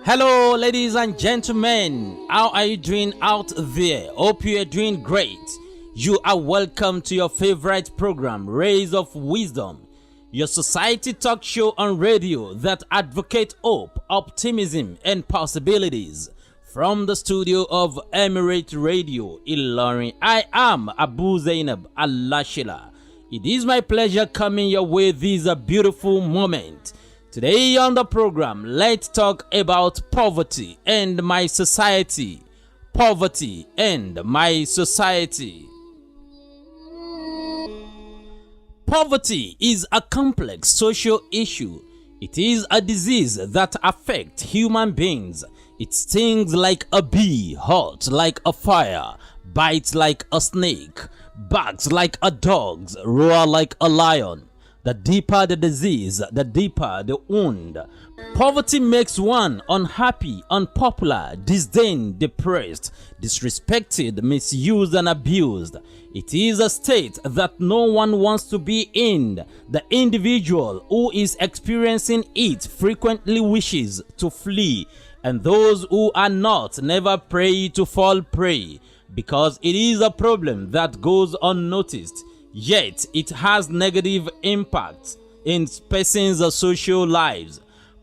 Hello, ladies and gentlemen. How are you doing out there? Hope you are doing great. You are welcome to your favorite program, Rays of Wisdom, your society talk show on radio that advocate hope, optimism, and possibilities. From the studio of Emirate Radio, Ilorin, I am Abu-Zainab Alasela. It is my pleasure coming your way this beautiful moment. Today on the program, let's talk about poverty and my society. Poverty and my society. Poverty is a complex social issue. It is a disease that affects human beings. It stings like a bee, hot like a fire, bites like a snake, barks like a dog, roars like a lion. The deeper the disease, the deeper the wound. Poverty makes one unhappy, unpopular, disdained, depressed, disrespected, misused, and abused. It is a state that no one wants to be in. The individual who is experiencing it frequently wishes to flee, and those who are not never pray to fall prey, because it is a problem that goes unnoticed. Yet it has negative impacts in persons' social lives.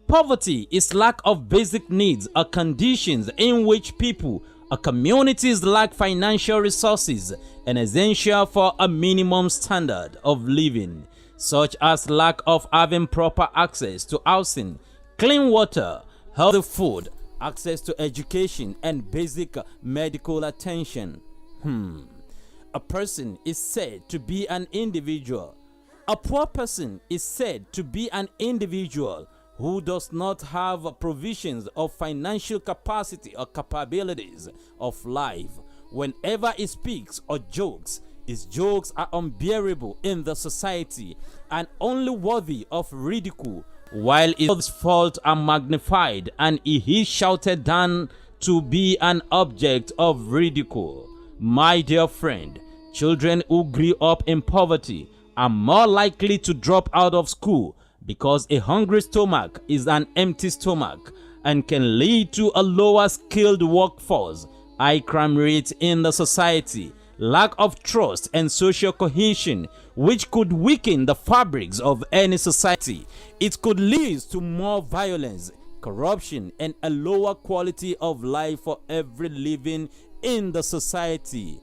Poverty is lack of basic needs or conditions in which people or communities lack financial resources and essential for a minimum standard of living, such as lack of having proper access to housing, clean water, healthy food, access to education, and basic medical attention. A person is said to be an individual. A poor person is said to be an individual who does not have provisions of financial capacity or capabilities of life. Whenever he speaks or jokes, his jokes are unbearable in the society and only worthy of ridicule, while his faults are magnified and he is shouted down to be an object of ridicule. My dear friend, children who grew up in poverty are more likely to drop out of school because a hungry stomach is an empty stomach and can lead to a lower skilled workforce, high crime rate in the society, lack of trust and social cohesion, which could weaken the fabrics of any society. It could lead to more violence, corruption, and a lower quality of life for every living in the society.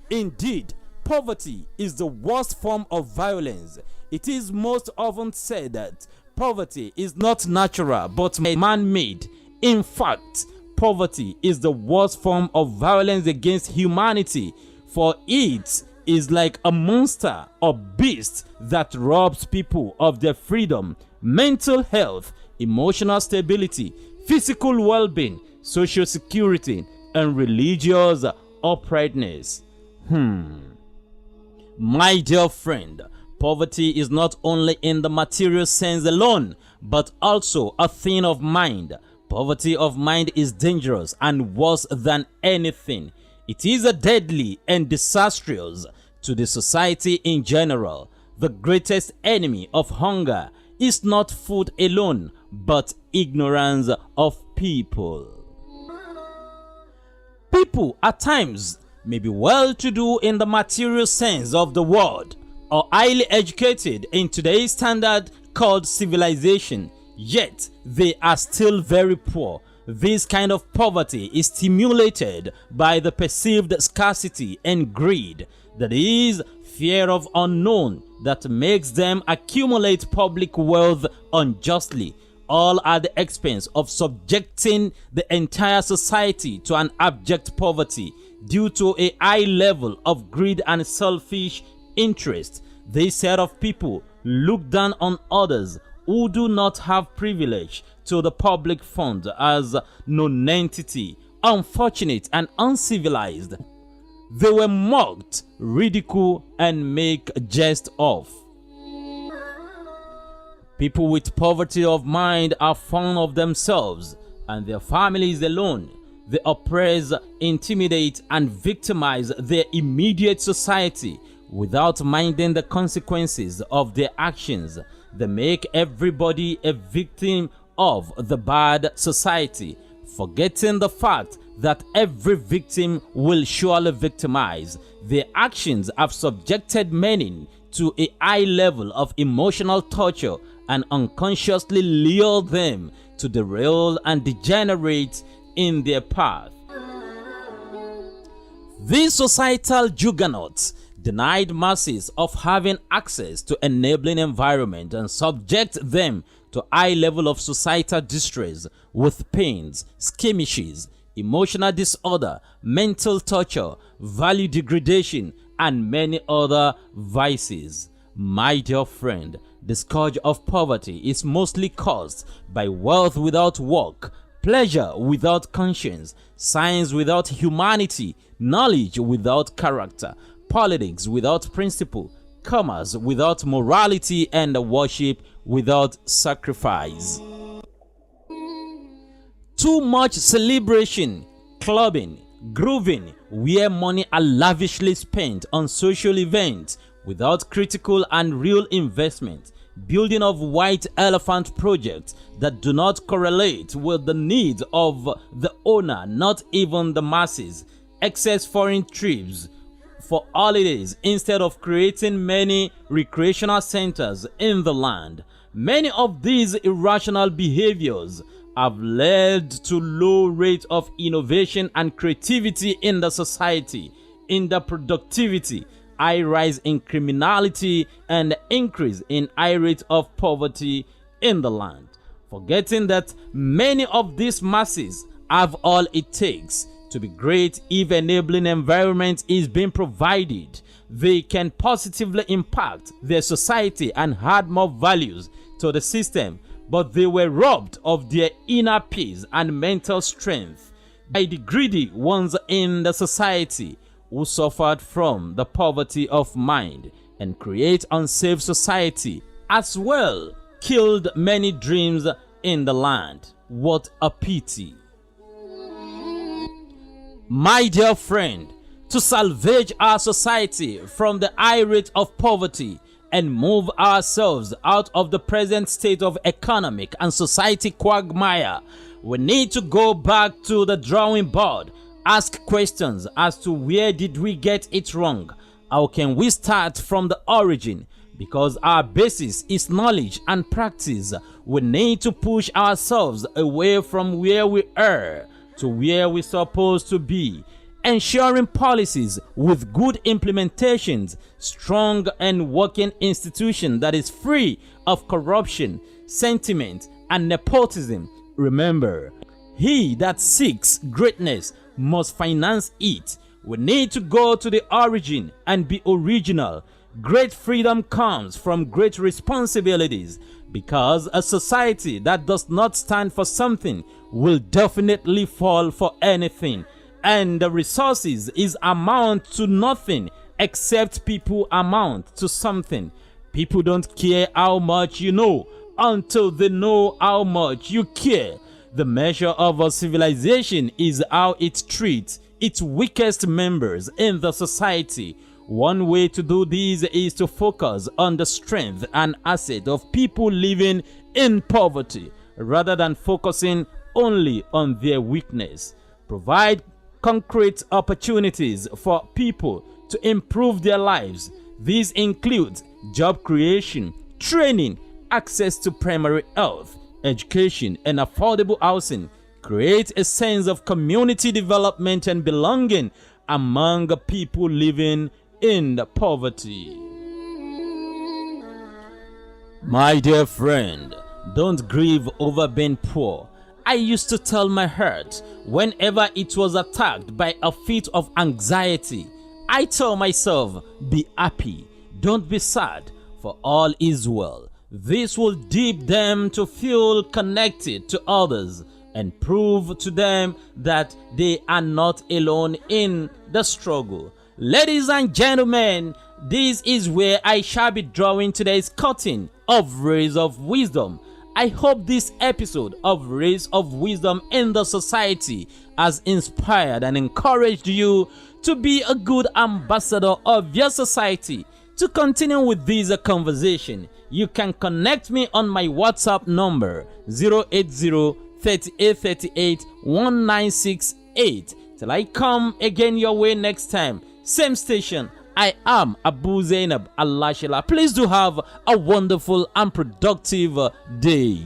Indeed, poverty is the worst form of violence. It is most often said that poverty is not natural but man-made. In fact, poverty is the worst form of violence against humanity, for it is like a monster or beast that robs people of their freedom, mental health, emotional stability, physical well-being, social security, and religious uprightness. My dear friend, poverty is not only in the material sense alone, but also a thing of mind. Poverty of mind is dangerous and worse than anything. It is a deadly and disastrous to the society in general. The greatest enemy of hunger is not food alone, but ignorance of people. People at times may be well-to-do in the material sense of the word, or highly educated in today's standard called civilization, yet they are still very poor. This kind of poverty is stimulated by the perceived scarcity and greed, that is, fear of unknown, that makes them accumulate public wealth unjustly, all at the expense of subjecting the entire society to an abject poverty due to a high level of greed and selfish interest. This set of people look down on others who do not have privilege to the public fund as nonentity, unfortunate and uncivilized. They were mocked, ridiculed, and make jest of. People with poverty of mind are fond of themselves and their families alone. They oppress, intimidate, and victimize their immediate society without minding the consequences of their actions. They make everybody a victim of the bad society, forgetting the fact that every victim will surely victimize. Their actions have subjected many to a high level of emotional torture and unconsciously lured them to derail and degenerate in their path. These societal juggernauts denied masses of having access to enabling environment and subject them to high level of societal distress with pains, skirmishes, emotional disorder, mental torture, value degradation, and many other vices. My dear friend, the scourge of poverty is mostly caused by wealth without work, pleasure without conscience, science without humanity, knowledge without character, politics without principle, commerce without morality, and worship without sacrifice. Too much celebration, clubbing, grooving, where money are lavishly spent on social events without critical and real investment, building of white elephant projects that do not correlate with the needs of the owner, not even the masses, excess foreign trips for holidays instead of creating many recreational centers in the land. Many of these irrational behaviors have led to low rate of innovation and creativity in the society, in the productivity, high rise in criminality, and increase in high rate of poverty in the land. Forgetting that many of these masses have all it takes to be great. If enabling environment is being provided, they can positively impact their society and add more values to the system, but they were robbed of their inner peace and mental strength by the greedy ones in the society who suffered from the poverty of mind and create unsafe society, as well killed many dreams in the land. What a pity. My dear friend, to salvage our society from the high rate of poverty and move ourselves out of the present state of economic and society quagmire, we need to go back to the drawing board, ask questions as to where did we get it wrong, how can we start from the origin, because our basis is knowledge and practice. We need to push ourselves away from where we are to where we're supposed to be, ensuring policies with good implementations, strong and working institution that is free of corruption, sentiment, and nepotism. Remember, he that seeks greatness must finance it. We need to go to the origin and be original. Great freedom comes from great responsibilities, because a society that does not stand for something will definitely fall for anything, and the resources is amount to nothing except people amount to something. People don't care how much you know until they know how much you care. The measure of a civilization is how it treats its weakest members in the society. One way to do this is to focus on the strength and asset of people living in poverty rather than focusing only on their weakness. Provide concrete opportunities for people to improve their lives. These include job creation, training, access to primary health, education, and affordable housing. Create a sense of community development and belonging among people living in poverty. My dear friend, don't grieve over being poor. I used to tell my heart whenever it was attacked by a fit of anxiety, I told myself, be happy, don't be sad, for all is well. This will deep them to feel connected to others and prove to them that they are not alone in the struggle. Ladies and gentlemen, this is where I shall be drawing today's curtain of Rays of Wisdom. I hope this episode of Rays of Wisdom in the Society has inspired and encouraged you to be a good ambassador of your society, To continue with this conversation, you can connect me on my WhatsApp number 080-3838-1968. Till I come again your way next time, same station. I am Abu-Zainab Alasela. Please do have a wonderful and productive day.